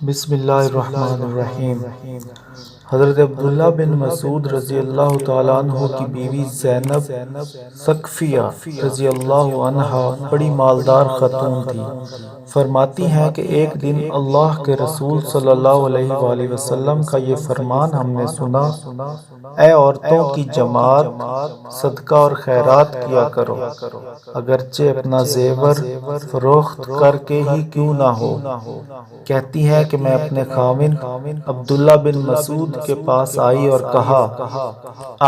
بسم اللہ الرحمن الرحیم۔ حضرت عبداللہ بن مسعود رضی اللہ تعالیٰ عنہ کی بیوی زینب ثقفیہ رضی اللہ عنہا بڑی مالدار خاتون تھی۔ فرماتی ہیں کہ ایک دن اللہ کے رسول صلی اللہ علیہ وآلہ وسلم کا یہ فرمان ہم نے سنا، اے عورتوں کی جماعت، صدقہ اور خیرات کیا کرو، اگرچہ اپنا زیور فروخت کر کے ہی کیوں نہ ہو۔ کہتی ہے کہ میں اپنے خاوند عبداللہ بن مسعود کے پاس آئی اور کہا،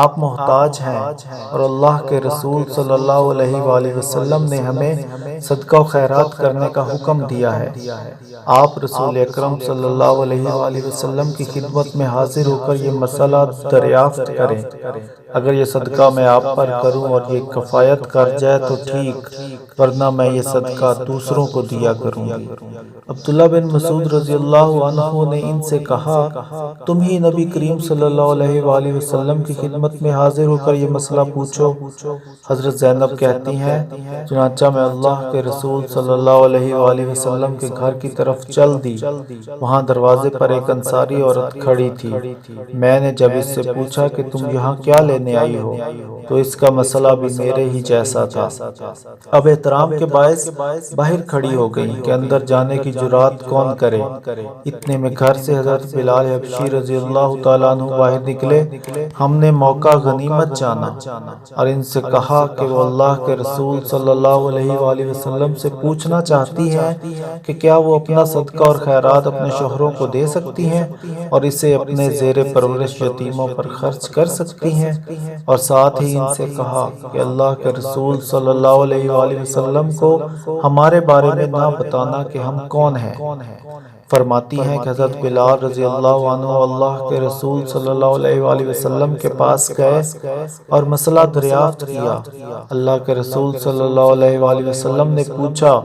آپ محتاج ہیں اور اللہ کے رسول صلی اللہ علیہ وآلہ وسلم نے ہمیں صدقہ و خیرات کرنے کا حکم دیا ہے۔ آپ رسول اکرم صلی اللہ علیہ وآلہ وسلم کی خدمت میں حاضر ہو کر یہ مسئلہ دریافت کریں، اگر یہ صدقہ میں آپ پر کروں اور یہ کفایت کر جائے تو ٹھیک، ورنہ میں یہ صدقہ دوسروں کو دیا کروں گی۔ عبداللہ بن مسعود رضی اللہ عنہ نے ان سے کہا، تم ہی نبی کریم صلی اللہ علیہ وآلہ وسلم کی خدمت میں حاضر ہو کر یہ مسئلہ پوچھو۔ حضرت زینب کہتی ہیں، چنانچہ میں اللہ کے رسول صلی اللہ علیہ وآلہ وسلم کے گھر کی طرف چل دی۔ وہاں دروازے پر ایک انصاری عورت کھڑی تھی۔ میں نے جب اس سے پوچھا کہ تم یہاں کیا لینے آئی ہو، تو اس کا مسئلہ بھی میرے ہی جیسا تھا۔ اب احترام کے باعث باہر کھڑی ہو گئی کہ اندر جانے کی جرات کون کرے۔ اتنے میں گھر سے حضرت بلال حبشی رضی اللہ تعالیٰ عنہ باہر نکلے۔ ہم نے موقع غنیمت جانا اور ان سے کہا کہ وہ اللہ کے رسول صلی اللہ علیہ وآلہ وسلم سے پوچھنا چاہتی ہیں کہ کیا وہ اپنا صدقہ اور خیرات اپنے شوہروں کو دے سکتی ہیں اور اسے اپنے زیر پرورش یتیموں پر خرچ کر سکتی ہیں، اور ساتھ ہی ان سے کہا کہ اللہ کے رسول صلی اللہ علیہ وآلہ وسلم کو ہمارے بارے میں نہ بتانا کہ ہم کون ہیں۔ فرماتی ہیں کہ حضرت بلال رضی اللہ عنہ اللہ کے رسول صلی اللہ علیہ وآلہ وسلم کے پاس گئے اور مسئلہ دریافت کیا۔ اللہ کے رسول صلی اللہ علیہ وآلہ وسلم نے پوچھا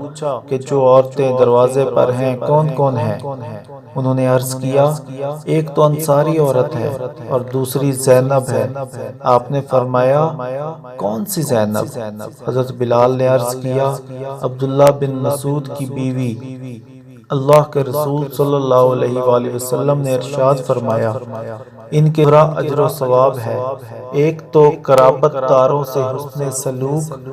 کہ جو عورتیں دروازے پر ہیں کون کون ہیں؟ انہوں نے عرض کیا، ایک تو انصاری عورت ہے اور دوسری زینب ہے۔ آپ نے فرمایا، کون سی زینب؟ حضرت بلال نے عرض کیا، عبداللہ بن مسعود کی بیوی۔ اللہ کے رسول صلی اللہ علیہ وآلہ وسلم نے ارشاد فرمایا، ان کے برا اجر و ثواب ہے، ایک تو قرابت داروں سے حسن سلوک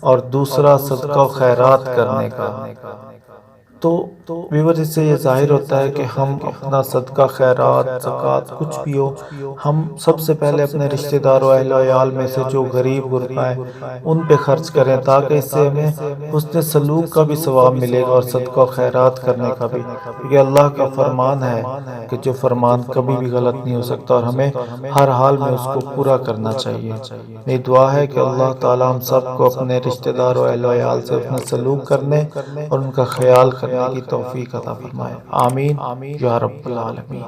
اور دوسرا صدقہ و خیرات کرنے کا۔ تو ویور اس سے یہ ظاہر ہوتا ہے کہ ہم اپنا صدقہ خیرات زکوٰۃ کچھ بھی ہو، ہم سب سے پہلے اپنے رشتہ دار و اہل و عیال میں سے جو غریب غربا ہیں ان پہ خرچ کریں، تاکہ اس سے ہمیں حسن سلوک کا بھی ثواب ملے گا اور صدقہ و خیرات کرنے کا بھی، کیونکہ اللہ کا فرمان ہے کہ جو فرمان کبھی بھی غلط نہیں ہو سکتا اور ہمیں ہر حال میں اس کو پورا کرنا چاہیے۔ میری دعا ہے کہ اللہ تعالیٰ ہم سب کو اپنے رشتہ دار و اہل و عیال سے اپنا سلوک کرنے اور ان کا خیال کرنے کی توفیق عطا فرمائے۔ آمین یا رب العالمین۔